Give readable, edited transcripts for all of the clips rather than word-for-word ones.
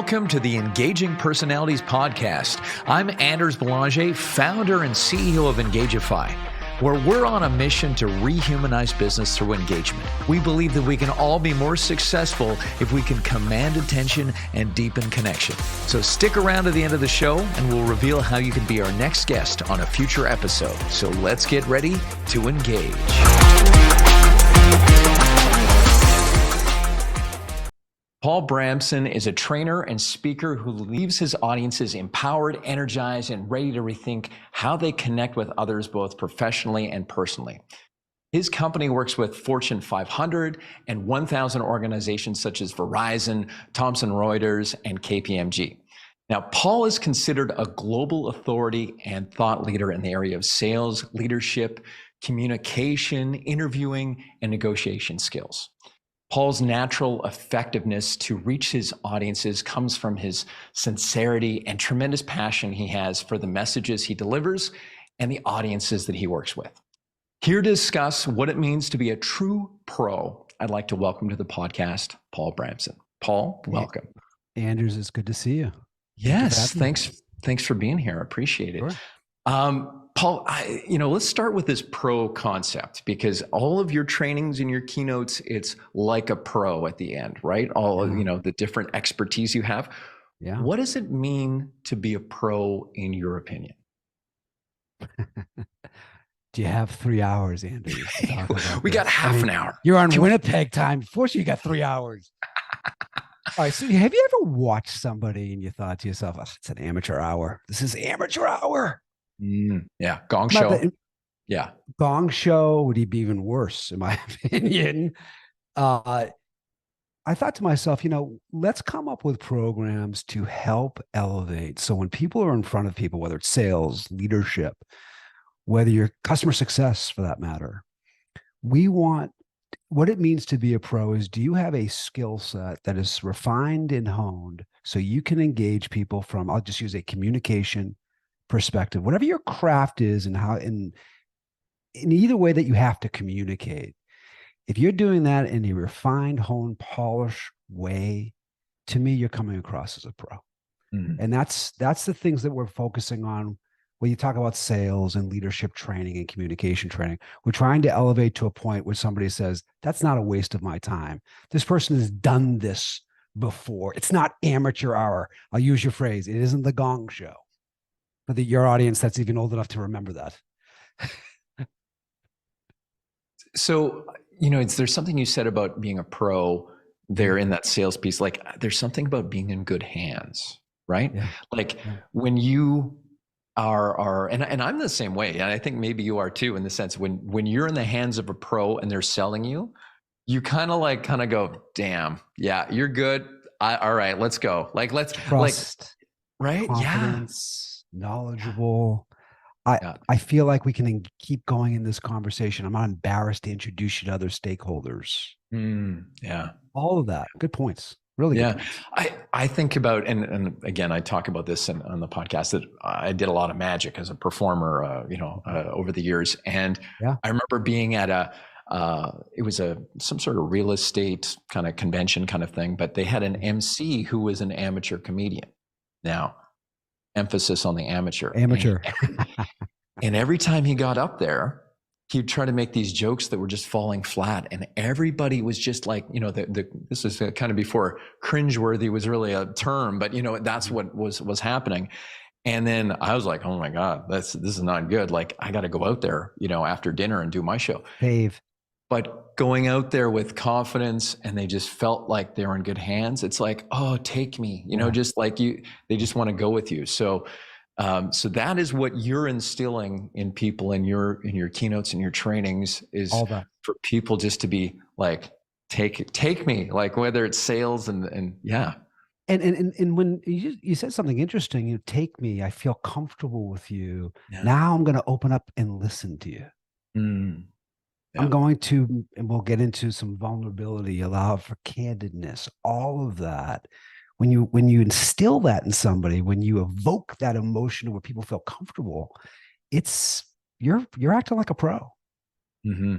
Welcome to the Engaging Personalities Podcast. I'm Anders Belanger, founder and CEO of Engagify, where we're on a mission to rehumanize business through engagement. We believe that we can all be more successful if we can command attention and deepen connection. So stick around to the end of the show and we'll reveal how you can be our next guest on a future episode. So let's get ready to engage. Paul Bramson is a trainer and speaker who leaves his audiences empowered, energized, and ready to rethink how they connect with others, both professionally and personally. His company works with Fortune 500 and 1,000 organizations such as Verizon, Thomson Reuters, and KPMG. Now, Paul is considered a global authority and thought leader in the area of sales, leadership, communication, interviewing, and negotiation skills. Paul's natural effectiveness to reach his audiences comes from his sincerity and tremendous passion he has for the messages he delivers and the audiences that he works with. Here to discuss what it means to be a true pro, I'd like to welcome to the podcast, Paul Bramson. Paul, welcome. Anders, it's good to see you. Yes, thanks for being here. I appreciate it. Sure. Paul, let's start with this pro concept, because all of your trainings and your keynotes, it's like a pro at the end, right? All of, the different expertise you have. Yeah. What does it mean to be a pro in your opinion? Do you have 3 hours, Andrew? We got half an hour. You're on Winnipeg time. Fortunately, you got 3 hours. All right. So have you ever watched somebody and you thought to yourself, it's an amateur hour. This is amateur hour. Yeah. Gong show. Yeah. Gong show would be even worse, in my opinion. I thought to myself, let's come up with programs to help elevate. So when people are in front of people, whether it's sales, leadership, whether you're customer success for that matter, we want what it means to be a pro is, do you have a skill set that is refined and honed so you can engage people from, I'll just use a communication perspective, whatever your craft is and how in either way that you have to communicate. If you're doing that in a refined, honed, polished way, to me, you're coming across as a pro. Mm-hmm. And that's the things that we're focusing on when you talk about sales and leadership training and communication training. We're trying to elevate to a point where somebody says, that's not a waste of my time. This person has done this before. It's not amateur hour. I'll use your phrase. It isn't the gong show. For your audience that's even old enough to remember that. So, there's something you said about being a pro there in that sales piece. Like, there's something about being in good hands, right? Yeah. When you are, and I'm the same way, and I think maybe you are too, in the sense when you're in the hands of a pro and they're selling you, you kind of go, damn, yeah, you're good. All right, let's go. Let's trust, right? Confidence. Knowledgeable. I feel like we can keep going in this conversation. I'm not embarrassed to introduce you to other stakeholders. Yeah. All of that. Good points. Really good. Yeah. I think about, and again, I talk about this on the podcast, that I did a lot of magic as a performer, over the years. And I remember being at it was some sort of real estate kind of convention kind of thing, but they had an MC who was an amateur comedian. Now, emphasis on the amateur. And every time he got up there, he'd try to make these jokes that were just falling flat. And everybody was just like, this is kind of before cringeworthy was really a term, but that's what was happening. And then I was like, oh my God, this is not good. Like, I got to go out there, after dinner and do my show. Dave. But going out there with confidence, and they just felt like they were in good hands. It's like, oh, take me, just like they just want to go with you. So that is what you're instilling in people in your keynotes and your trainings, is all that, for people just to be like, take me, like, whether it's sales and yeah. And when you said something interesting, take me, I feel comfortable with you. Yeah. Now I'm going to open up and listen to you. Yeah. I'm going to, and we'll get into some vulnerability, allow for candidness, all of that. When you instill that in somebody, when you evoke that emotion where people feel comfortable, you're acting like a pro. Mm-hmm.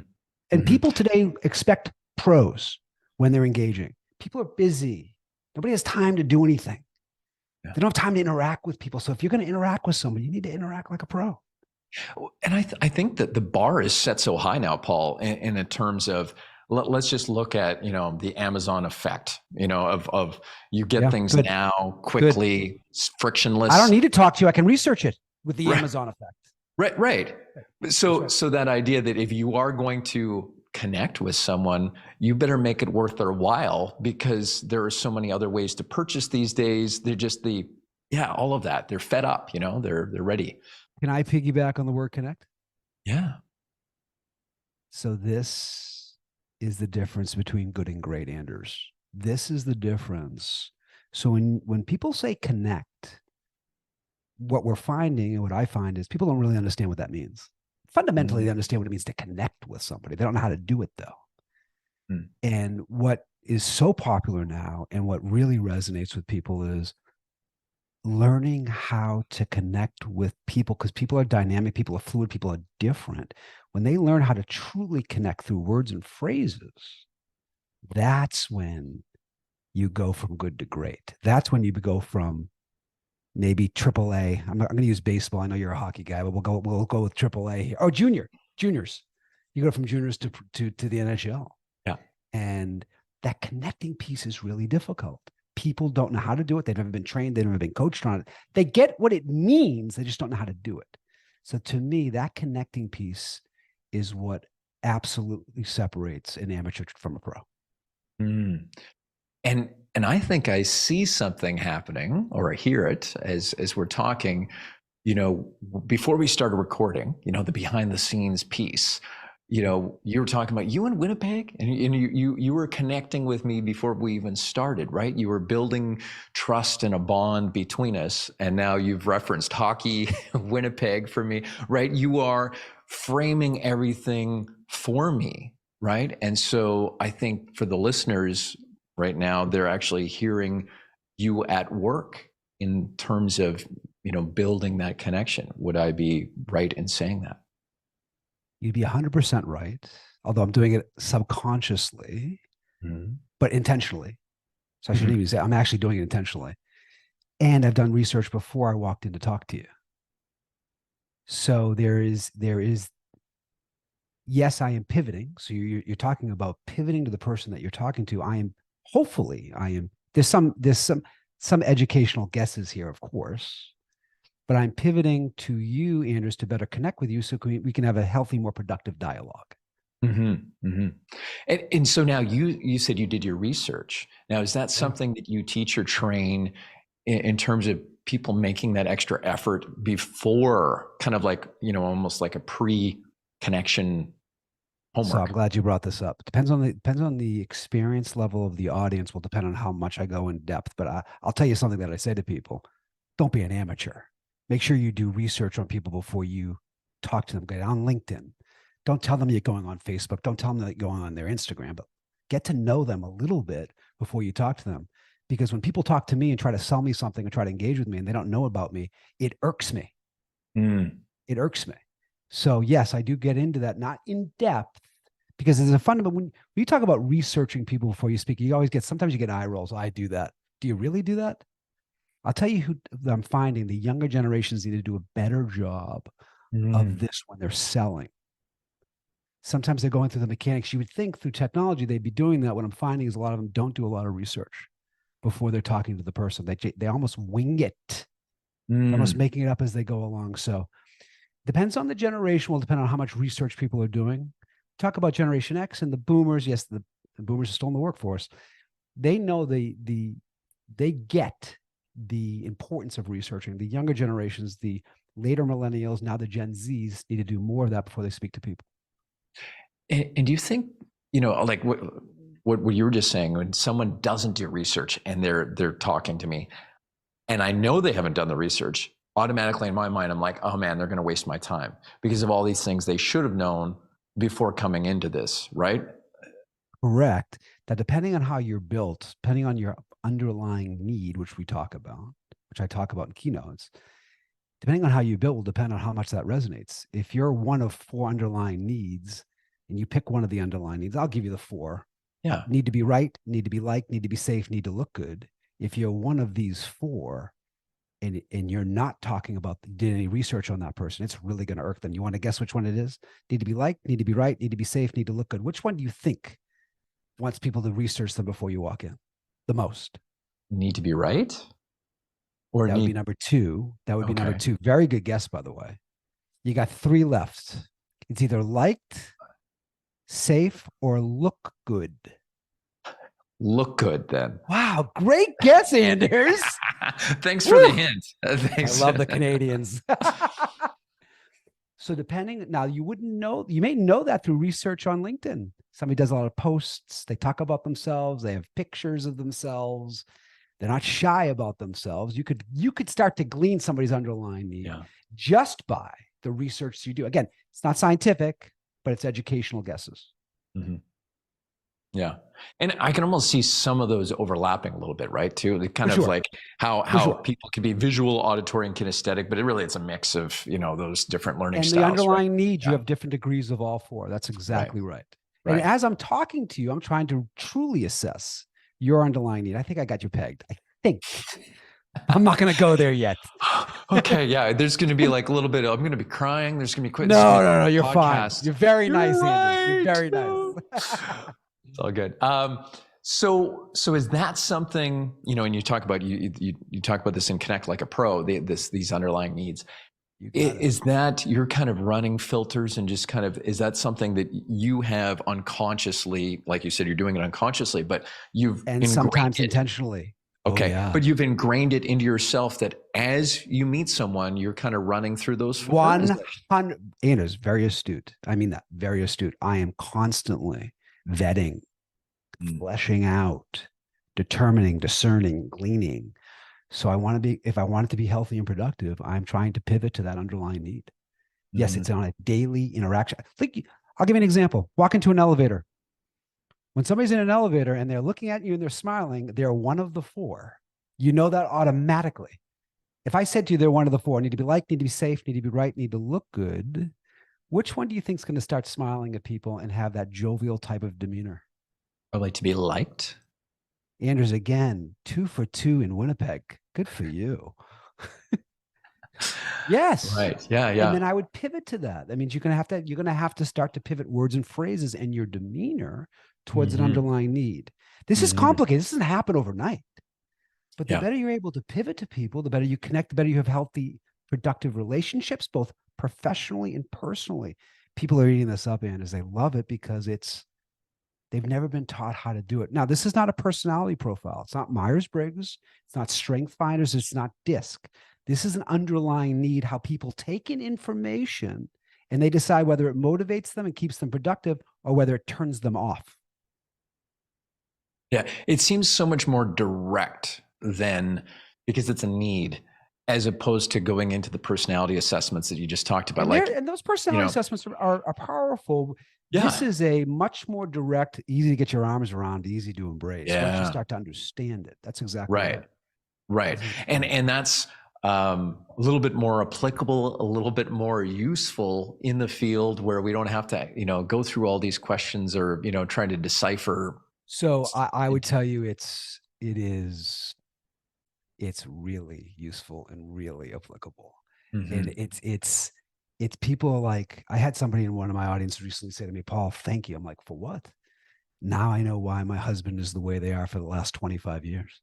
And people today expect pros when they're engaging. People are busy. Nobody has time to do anything. Yeah. They don't have time to interact with people. So if you're going to interact with somebody, you need to interact like a pro. And I think that the bar is set so high now, Paul, in terms of let's just look at, the Amazon effect, of you get things Good. now Good. quickly, frictionless. I don't need to talk to you. I can research it with the Right. Amazon effect. Right. So right. so that idea that if you are going to connect with someone, you better make it worth their while, because there are so many other ways to purchase these days. They're just all of that. They're fed up, they're ready. Can I piggyback on the word connect? Yeah. So this is the difference between good and great, Anders. This is the difference. So when people say connect, what we're finding and what I find is people don't really understand what that means. Fundamentally, they understand what it means to connect with somebody. They don't know how to do it though. Mm. And what is so popular now and what really resonates with people is learning how to connect with people, because people are dynamic, people are fluid, people are different. When they learn how to truly connect through words and phrases, that's when you go from good to great. That's when you go from maybe AAA. I'm going to use baseball. I know you're a hockey guy, but we'll go with AAA here. Oh, juniors. You go from juniors to the NHL. Yeah. And that connecting piece is really difficult. People don't know how to do it. They've never been trained. They've never been coached on it. They get what it means. They just don't know how to do it. So to me, that connecting piece is what absolutely separates an amateur from a pro. Mm. And I think I see something happening, or I hear it as we're talking, before we started recording, the behind the scenes piece. You were talking about you in Winnipeg, and you were connecting with me before we even started, right? You were building trust and a bond between us, and now you've referenced hockey, Winnipeg for me, right? You are framing everything for me, right? And so I think for the listeners right now, they're actually hearing you at work in terms of, building that connection. Would I be right in saying that? You'd be 100% right, although I'm doing it subconsciously, but intentionally. So I shouldn't even say I'm actually doing it intentionally. And I've done research before I walked in to talk to you. So there is, yes, I am pivoting. So you're talking about pivoting to the person that you're talking to. There's some educational guesses here, of course, but I'm pivoting to you, Anders, to better connect with you so we can have a healthy, more productive dialogue. And so now you said you did your research. Now, is that something that you teach or train in terms of people making that extra effort before, kind of like, almost like a pre-connection homework? So I'm glad you brought this up. Depends on the experience level of the audience. Will depend on how much I go in depth. But I'll tell you something that I say to people: don't be an amateur. Make sure you do research on people before you talk to them. Get on LinkedIn. Don't tell them you're going on Facebook. Don't tell them that you're going on their Instagram. But get to know them a little bit before you talk to them. Because when people talk to me and try to sell me something and try to engage with me and they don't know about me, it irks me. It irks me. So yes, I do get into that, not in depth, because there's a fundamental, when you talk about researching people before you speak, sometimes you get eye rolls. I do that. Do you really do that? I'll tell you who I'm finding the younger generations need to do a better job of this when they're selling. Sometimes they're going through the mechanics. You would think through technology, they'd be doing that. What I'm finding is a lot of them don't do a lot of research before they're talking to the person. They almost wing it. They're almost making it up as they go along. So depends on the generation, will depend on how much research people are doing. Talk about Generation X and the boomers. Yes, the boomers are still in the workforce. They know they get the importance of researching. The younger generations, the later millennials, now the Gen Zs, need to do more of that before they speak to people. And do you think, like what you were just saying, when someone doesn't do research and they're talking to me, and I know they haven't done the research, automatically in my mind, I'm like, oh man, they're going to waste my time because of all these things they should have known before coming into this, right? Correct. That depending on how you're built, depending on your underlying need, which I talk about in keynotes, depending on how you build will depend on how much that resonates. If you're one of 4 underlying needs and you pick one of the underlying needs, I'll give you the 4. Yeah. Need to be right, need to be liked, need to be safe, need to look good. If you're one of these 4, and you're not talking about, did any research on that person, it's really going to irk them. You want to guess which one it is? Need to be liked, need to be right, need to be safe, need to look good. Which one do you think wants people to research them before you walk in the most? Need to be right? Or that would be number two. That would be number two. Very good guess, by the way. You got three left. It's either liked, safe, or look good. Look good, then. Wow, great guess, Anders. Thanks for the hint. Thanks. I love the Canadians. So depending, now you wouldn't know, you may know that through research on LinkedIn. Somebody does a lot of posts. They talk about themselves. They have pictures of themselves. They're not shy about themselves. You could start to glean somebody's underlying need just by the research you do. Again, it's not scientific, but it's educational guesses. Mm-hmm. Yeah. And I can almost see some of those overlapping a little bit, right? Too. It kind of like how people can be visual, auditory, and kinesthetic, but it's a mix of, those different learning styles. And the underlying needs, you have different degrees of all four. That's exactly right. And as I'm talking to you, I'm trying to truly assess your underlying need. I think I got you pegged. I think. I'm not going to go there yet. Okay. Yeah. There's going to be like a little bit, I'm going to be crying. There's going to be quite. No. You're fine. You're very nice, Andrew. You're very nice. It's all good. So is that something, and you talk about, you talk about this in Connect Like a Pro, these underlying needs. Is that you're kind of running filters and just kind of, is that something that you have unconsciously, like you said, you're doing it unconsciously, but and sometimes intentionally. Okay. But you've ingrained it into yourself that as you meet someone, you're kind of running through those. 100. Anna's very astute. I mean that, very astute. I am constantly vetting, fleshing out, determining, discerning, gleaning. So if I want it to be healthy and productive, I'm trying to pivot to that underlying need. Yes, it's on a daily interaction. I'll give you an example. Walk into an elevator. When somebody's in an elevator and they're looking at you and they're smiling, they're one of the four. You know that automatically. If I said to you, they're one of the four, need to be liked, need to be safe, need to be right, need to look good, which one do you think is going to start smiling at people and have that jovial type of demeanor? Probably to be liked. Anders, again, 2 for 2 in Winnipeg. Good for you. Yes. Right. Yeah. Yeah. And then I would pivot to that. That means you're going to have to start to pivot words and phrases and your demeanor towards an underlying need. This is complicated. This doesn't happen overnight. But the better you're able to pivot to people, the better you connect, the better you have healthy, productive relationships, both professionally and personally. People are eating this up, Anders. They love it because they've never been taught how to do it. Now, this is not a personality profile. It's not Myers-Briggs. It's not Strength Finders. It's not DISC. This is an underlying need, how people take in information and they decide whether it motivates them and keeps them productive or whether it turns them off. Yeah, it seems so much more direct than, because it's a need, as opposed to going into the personality assessments that you just talked about. And those personality assessments are powerful. Yeah. This is a much more direct, easy to get your arms around, easy to embrace. Yeah. Once you start to understand it. That's exactly right. Right. And that's a little bit more applicable, a little bit more useful in the field where we don't have to, go through all these questions or, trying to decipher. So I would tell you it's really useful and really applicable. And it's people like, I had somebody in one of my audience recently say to me, Paul, thank you. I'm like, for what? Now I know why my husband is the way they are for the last 25 years.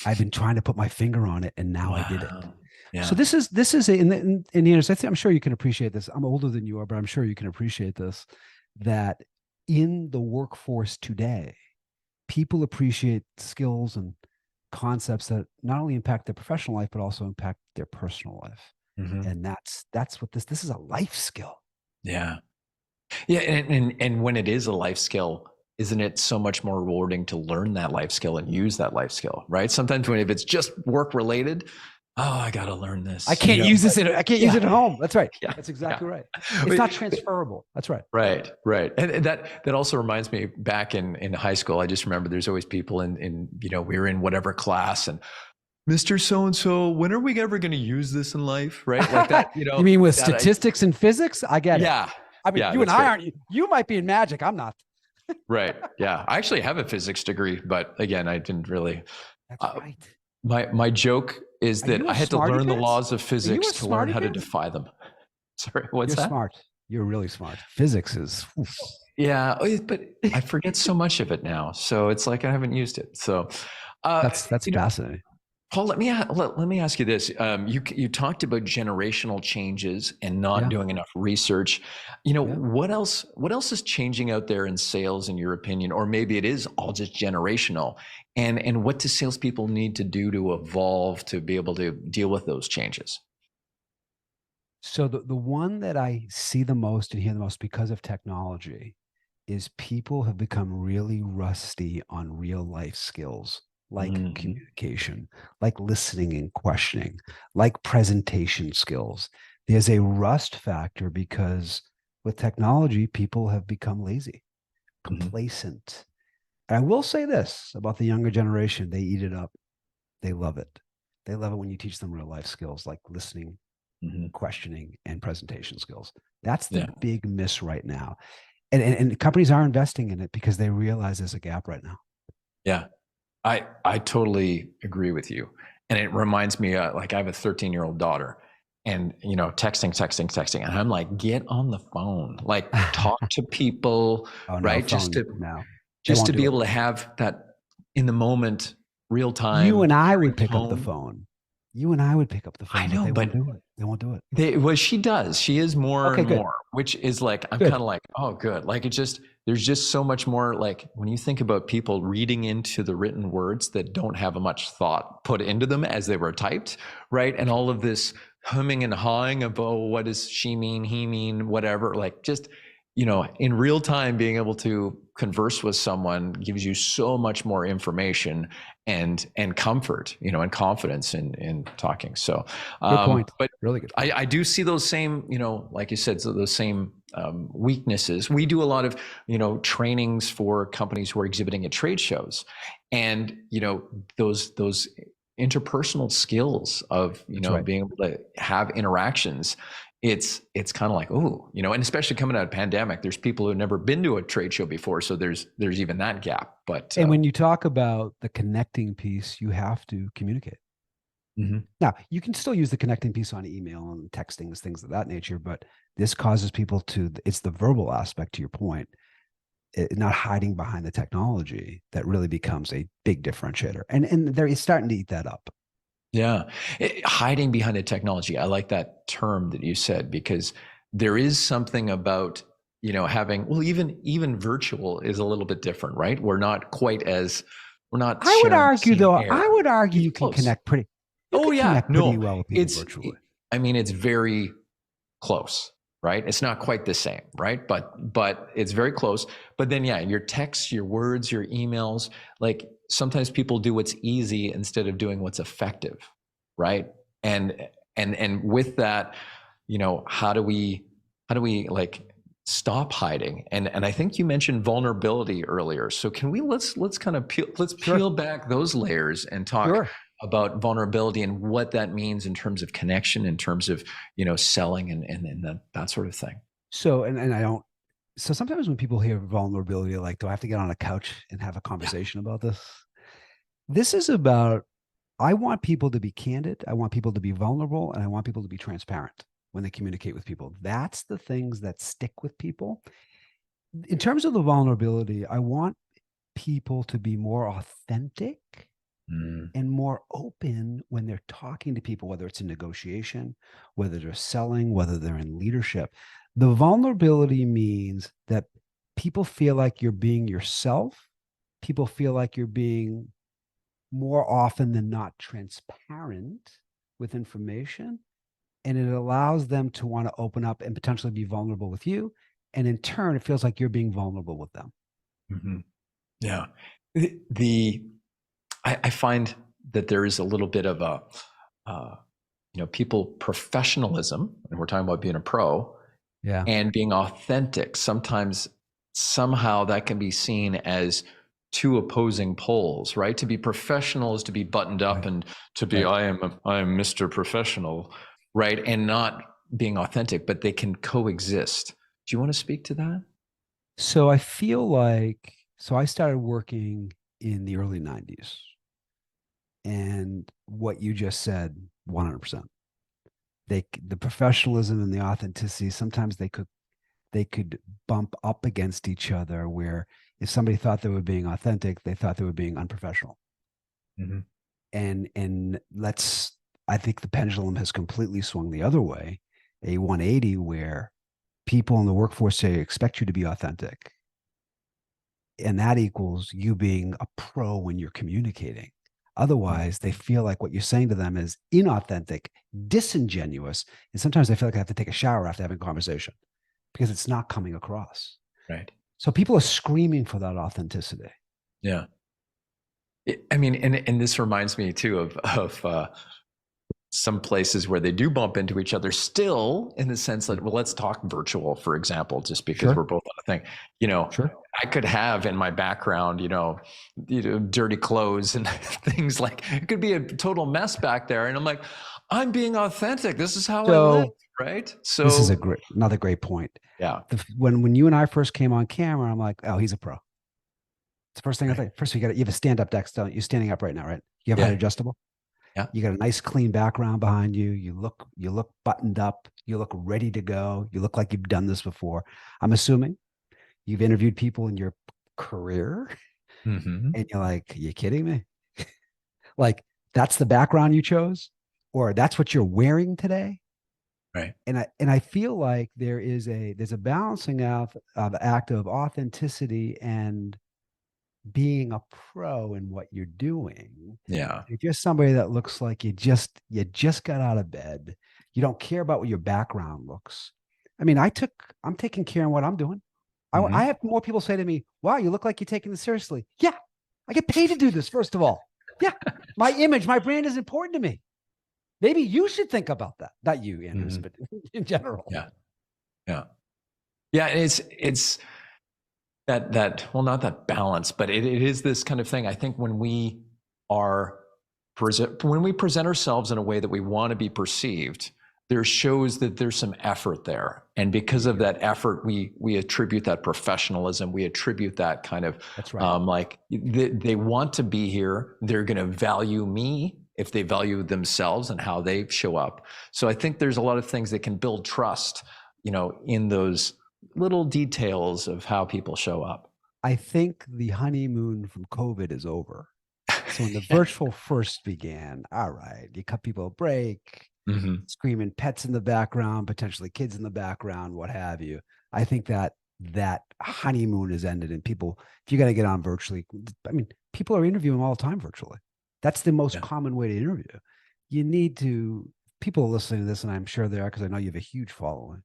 I've been trying to put my finger on it, and now I did it. Yeah. So this is in I'm sure you can appreciate this. I'm older than you are, but I'm sure you can appreciate this, that in the workforce today, people appreciate skills and concepts that not only impact their professional life, but also impact their personal life. And that's what this is, a life skill. Yeah. Yeah. And when it is a life skill, isn't it so much more rewarding to learn that life skill and use that life skill, right? Sometimes if it's just work related, I got to learn this. I can't use this. I can't use it at home. That's right. Yeah. That's exactly right. It's not transferable. That's right. Right. And that also reminds me, back in high school, I just remember there's always people in we were in whatever class, and Mr. So-and-so, when are we ever going to use this in life? Right. Like that, You mean with statistics and physics? I get it. Yeah. I mean, you and I aren't, you might be in magic. I'm not. Right. Yeah. I actually have a physics degree, but again, I didn't really. That's right. My joke is Are that you I a had to smarty learn the pants? laws of Are you physics a to learn smarty how to pants? defy them. Sorry, what's You're that? smart. You're really smart. Physics is Yeah, but I forget so much of it now. So it's like I haven't used it. So, that's you know, fascinating. Paul, let me ask you this. You talked about generational changes and not Yeah. doing enough research. Yeah. What else is changing out there in sales, in your opinion, or maybe it is all just generational? And what do salespeople need to do to evolve to be able to deal with those changes? So the one that I see the most and hear the most because of technology is people have become really rusty on real life skills like Hmm. communication, like listening and questioning, like presentation skills. There's a rust factor because with technology, people have become lazy, Hmm. complacent. And I will say this about the younger generation, they eat it up. They love it. They love it when you teach them real life skills like listening, Hmm. questioning, and presentation skills. That's the Yeah, big miss right now. And companies are investing in it because they realize there's a gap right now. yeah. I totally agree with you. And it reminds me, like I have a 13-year-old daughter, and texting, and I'm like, get on the phone, like talk to people, Oh no, right? phone no. They Just won't to do be it. able to have that in the moment, real You time, and I hearing would pick up the tone. phone. You and I would pick up the I phone, but know, they won't but do it. They won't do it. well, she does. She is more Okay, and good. more, which is like, I'm kind Good. of like, oh, good. Like there's just so much more. Like when you think about people reading into the written words that don't have much thought put into them as they were typed, right? And all of this humming and hawing of, oh, what does she mean, he mean, whatever. Like just, in real time, being able to converse with someone gives you so much more information and comfort, and confidence in talking. So, Good point. but Really good point. I do see those same, like you said, so those same weaknesses. We do a lot of, trainings for companies who are exhibiting at trade shows, and those interpersonal skills of That's right. being able to have interactions. It's kind of like, oh, and especially coming out of pandemic, there's people who've never been to a trade show before, so there's even that gap. But And when you talk about the connecting piece, you have to communicate. mhm. Now, you can still use the connecting piece on email and texting, things of that nature, but this causes people to, it's the verbal aspect to your point, not hiding behind the technology that really becomes a big differentiator. And they're starting to eat that up. Yeah. Hiding behind the technology. I like that term that you said, because there is something about, having, well, even virtual is a little bit different, right? We're not I would sharing the argue, same though, I air. would argue It's close. you Oh could yeah. connect pretty No, well with people it's, virtually. I mean, it's very close, right? It's not quite the same, right? But it's very close. But then yeah, your texts, your words, your emails, like sometimes people do what's easy instead of doing what's effective, right? And with that, how do we like stop hiding? And I think you mentioned vulnerability earlier. So can we let's kind of peel Sure. back those layers and talk Sure. about vulnerability and what that means in terms of connection, in terms of selling and that sort of thing. And I don't, so sometimes when people hear vulnerability, like, do I have to get on a couch and have a Yeah. conversation about this? This is about, I want people to be candid. I want people to be vulnerable, and I want people to be transparent when they communicate with people. That's the things that stick with people. In terms of the vulnerability, I want people to be more authentic Mm, and more open when they're talking to people, whether it's in negotiation, whether they're selling, whether they're in leadership. The vulnerability means that people feel like you're being yourself. People feel like you're being more often than not transparent with information. And it allows them to want to open up and potentially be vulnerable with you. And in turn, it feels like you're being vulnerable with them. hmm. Yeah. The I find that there is a little bit of a uh, people professionalism, and we're talking about being a pro Yeah. and being authentic. Sometimes somehow that can be seen as two opposing poles, right? To be professional is to be buttoned up, Right. and to be Right. I am Mr. Professional, right? And not being authentic, but they can coexist. Do you want to speak to that? So I feel like, so I started working in the early 90s. And what you just said, 100%. The professionalism and the authenticity, sometimes they could bump up against each other, where if somebody thought they were being authentic, they thought they were being unprofessional. Mm-hmm. And I think the pendulum has completely swung the other way, a 180, where people in the workforce say, expect you to be authentic. And that equals you being a pro when you're communicating. Otherwise, they feel like what you're saying to them is inauthentic, disingenuous. And sometimes they feel like I have to take a shower after having a conversation because it's not coming across. Right. So people are screaming for that authenticity. Yeah. I mean, and this reminds me too of some places where they do bump into each other still, in the sense that, well, let's talk virtual, for example, just because Sure. we're both on a thing. You know, Sure. I could have in my background, dirty clothes and things, like it could be a total mess back there. And I'm like, I'm being authentic. This is how I live, So right? this is So another great point. yeah, When you and I first came on camera, I'm like, oh, he's a pro. It's the first thing I right. think. First, you have a stand-up desk, don't you? You're standing up right now, right? You have height Yeah, adjustable. yeah, You got a nice clean background behind you. You look buttoned up. You look ready to go. You look like you've done this before. I'm assuming you've interviewed people in your career, mm-hmm. and you're like, you kidding me? Like, that's the background you chose, or that's what you're wearing today? Right. And I feel like there's a balancing out of act of authenticity and being a pro in what you're doing. Yeah. You're just somebody that looks like you just got out of bed. You don't care about what your background looks. I mean, I'm taking care of what I'm doing. Mm-hmm. I have more people say to me, wow, you look like you're taking this seriously. Yeah, I get paid to do this, first of all. Yeah, my image, my brand is important to me. Maybe you should think about that. Not you, Andrews, Mm-hmm. but in general. Yeah. Yeah. Yeah. It's that, well, not that balance, but it is this kind of thing. I think when we are when we present ourselves in a way that we want to be perceived, there shows that there's some effort there. And because of that effort, we attribute that professionalism. We attribute that kind of, That's right. like they want to be here. They're going to value me if they value themselves and how they show up. So I think there's a lot of things that can build trust, in those little details of how people show up. I think the honeymoon from COVID is over. So when the virtual first began, all right, you cut people a break, Mm-hmm. screaming pets in the background, potentially kids in the background, what have you. I think that honeymoon has ended, and people, if you got to get on virtually, I mean, people are interviewing all the time virtually. That's the most Yeah. common way to interview. You need to, people are listening to this, and I'm sure they are, because I know you have a huge following.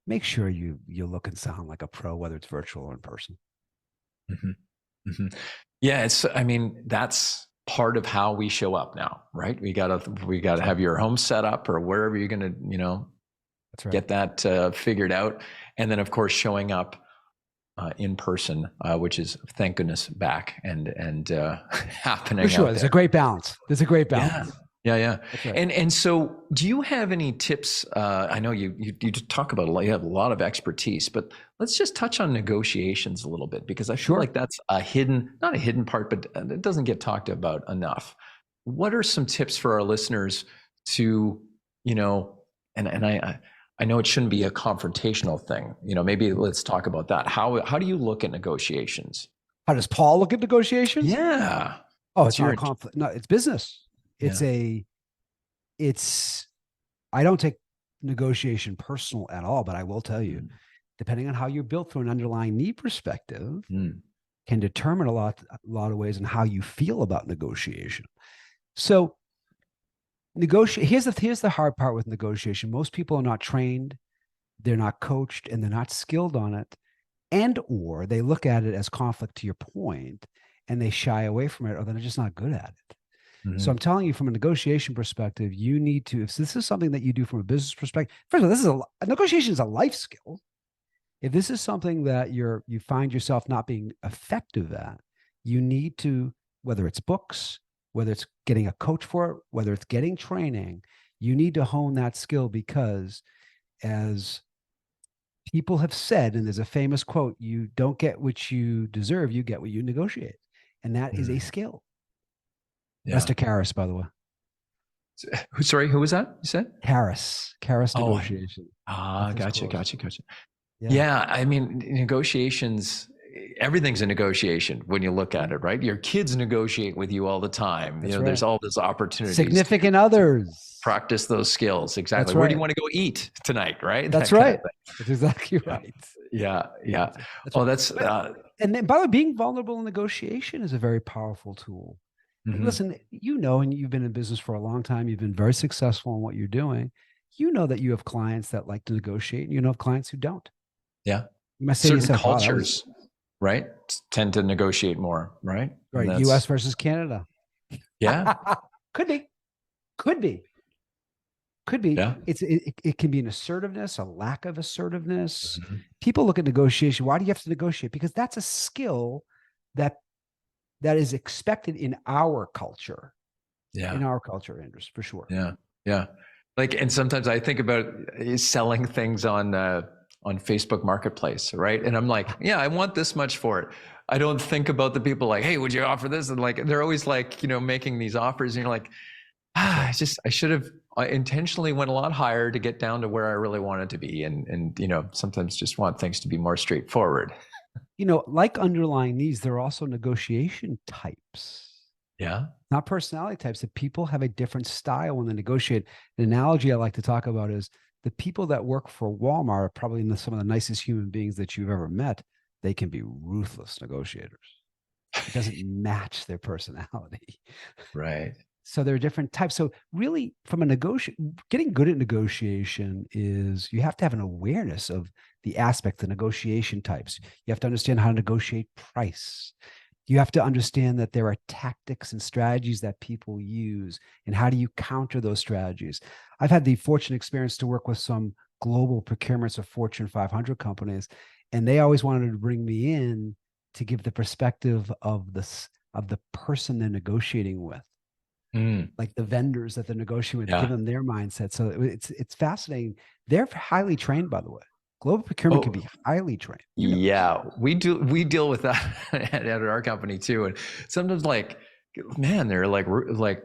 Make sure you look and sound like a pro, whether it's virtual or in person. Mm-hmm. Mm-hmm. Yeah, I mean, that's part of how we show up now, right? We gotta have your home set up, or wherever you're gonna, That's right. get that figured out, and then of course showing up in person, which is, thank goodness, back and For happening sure. out There's there. a great balance. There's a great Yeah. balance. Yeah, yeah. That's right. And so, do you have any tips? I know you talk about a lot, you have a lot of expertise, but let's just touch on negotiations a little bit, because I feel Sure. like that's not a hidden part, but it doesn't get talked about enough. What are some tips for our listeners to, and I know it shouldn't be a confrontational thing. Maybe let's talk about that. How do you look at negotiations? How does Paul look at negotiations? Yeah. Oh, What's it's not your a conflict. No, it's business. Yeah. It's I don't take negotiation personal at all, but I will tell you, Mm. depending on how you're built from an underlying need perspective, Mm. can determine a lot of ways in how you feel about negotiation. So here's the hard part with negotiation. Most people are not trained, they're not coached, and they're not skilled on it. And or they look at it as conflict, to your point, and they shy away from it, or they're just not good at it. So Mm-hmm. I'm telling you, from a negotiation perspective, you need to, if this is something that you do from a business perspective, first of all, this is a negotiation is a life skill. If this is something that you find yourself not being effective at, you need to, whether it's books, whether it's getting a coach for it, whether it's getting training, you need to hone that skill, because as people have said, and there's a famous quote, you don't get what you deserve, you get what you negotiate. And that is a skill. Yeah. Mr. Karras, by the way. Sorry, who was that? You said? Karras Oh, negotiation. gotcha. Yeah, I mean, negotiations, everything's a negotiation when you look at it, right? Your kids negotiate with you all the time. That's There's right. all those opportunities Significant to others. practice those skills. Exactly. That's Where do right. you want to go eat tonight, right? That's That kind right. of thing. That's exactly right. Yeah. That's Oh, right. that's And then, by the way, being vulnerable in negotiation is a very powerful tool. mhm. Listen, and you've been in business for a long time. You've been very successful in what you're doing. You know that you have clients that like to negotiate, and you know of clients who don't. Yeah. You must say Certain to yourself, cultures, right, tend to negotiate more, right? right, U.S. versus Canada. Yeah. Could be. Yeah. It can be an assertiveness, a lack of assertiveness. Mhm. People look at negotiation. Why do you have to negotiate? Because that's a skill that is expected in our culture. Yeah. In our culture, Andrews, for sure. Yeah. Like, and sometimes I think about selling things on Facebook Marketplace, right? And I'm like, yeah, I want this much for it. I don't think about the people like, hey, would you offer this? And like, they're always like, making these offers, and you're like, I should have intentionally went a lot higher to get down to where I really wanted to be, and sometimes just want things to be more straightforward. Like underlying these, there are also negotiation types. Yeah. Not personality types. That people have a different style when they negotiate. An analogy I like to talk about is the people that work for Walmart are probably some of the nicest human beings that you've ever met. They can be ruthless negotiators. It doesn't match their personality. Right. So there are different types. So really, from getting good at negotiation is you have to have an awareness of the aspect, the negotiation types. You have to understand how to negotiate price. You have to understand that there are tactics and strategies that people use, and how do you counter those strategies? I've had the fortunate experience to work with some global procurements of Fortune 500 companies, and they always wanted to bring me in to give the perspective of the person they're negotiating with. Like the vendors that they're negotiating with, give them their mindset. So it's fascinating. They're highly trained, by the way. Global procurement can be highly trained. Yeah, we deal with that at our company too. And sometimes, like, man, they're like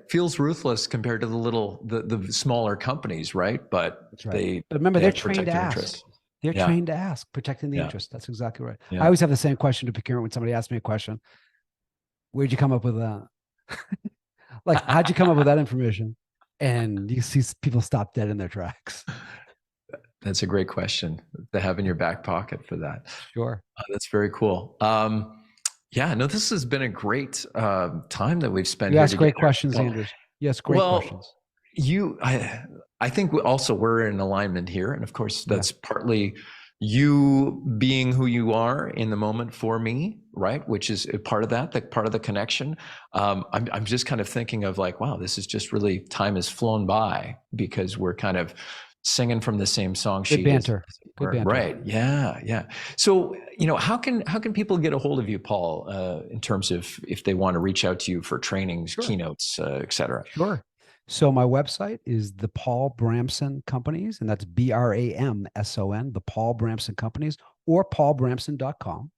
feels ruthless compared to the smaller companies, right? But that's right. But remember, they're trained to ask. Interest. They're trained to ask, protecting the interest. That's exactly right. Yeah. I always have the same question to procurement when somebody asks me a question. Where'd you come up with that? Like, how'd you come up with that information? And you see people stop dead in their tracks. That's a great question to have in your back pocket for that. Sure. That's very cool. This has been a great time that we've spent. You here ask great together. questions, Anders. Yes, great questions. I think we're in alignment here, and of course, that's partly you being who you are in the moment for me, right? Which is a part of that, part of the connection. I'm just kind of thinking of like, wow, this is just really, time has flown by because we're kind of singing from the same song sheet. Good banter. Right. Yeah. So, how can people get a hold of you, Paul, in terms of if they want to reach out to you for trainings, keynotes, et cetera? Sure. So my website is the Paul Bramson Companies, and that's Bramson, the Paul Bramson Companies, or paulbramson.com.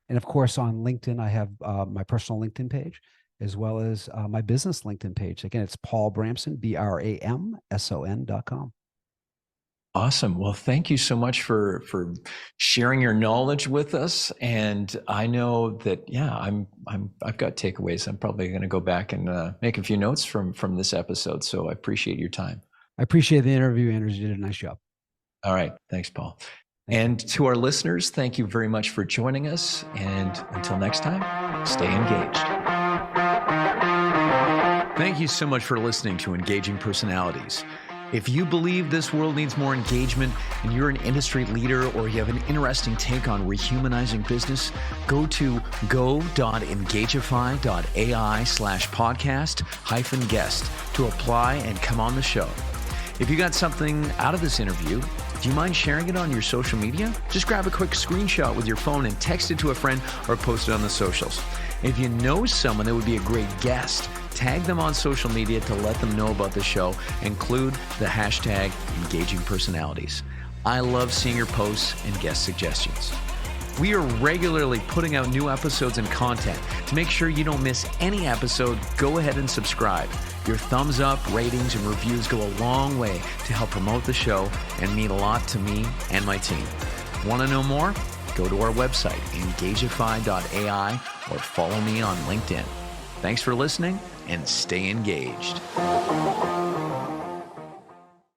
And of course, on LinkedIn, I have my personal LinkedIn page, as well as my business LinkedIn page. Again, it's Paul Bramson, Bramson.com. Awesome. Well, thank you so much for sharing your knowledge with us. And I know that, I've got takeaways. I'm probably going to go back and make a few notes from this episode. So I appreciate your time. I appreciate the interview, Anders. You did a nice job. All right. Thanks, Paul. And to our listeners, thank you very much for joining us. And until next time, stay engaged. Thank you so much for listening to Engaging Personalities. If you believe this world needs more engagement and you're an industry leader or you have an interesting take on rehumanizing business, go to go.engagify.ai/podcast-guest to apply and come on the show. If you got something out of this interview, do you mind sharing it on your social media? Just grab a quick screenshot with your phone and text it to a friend or post it on the socials. If you know someone that would be a great guest, tag them on social media to let them know about the show. Include the hashtag Engaging Personalities. I love seeing your posts and guest suggestions. We are regularly putting out new episodes and content. To make sure you don't miss any episode, go ahead and subscribe. Your thumbs up, ratings, and reviews go a long way to help promote the show and mean a lot to me and my team. Want to know more? Go to our website, engageify.ai, or follow me on LinkedIn. Thanks for listening, and stay engaged.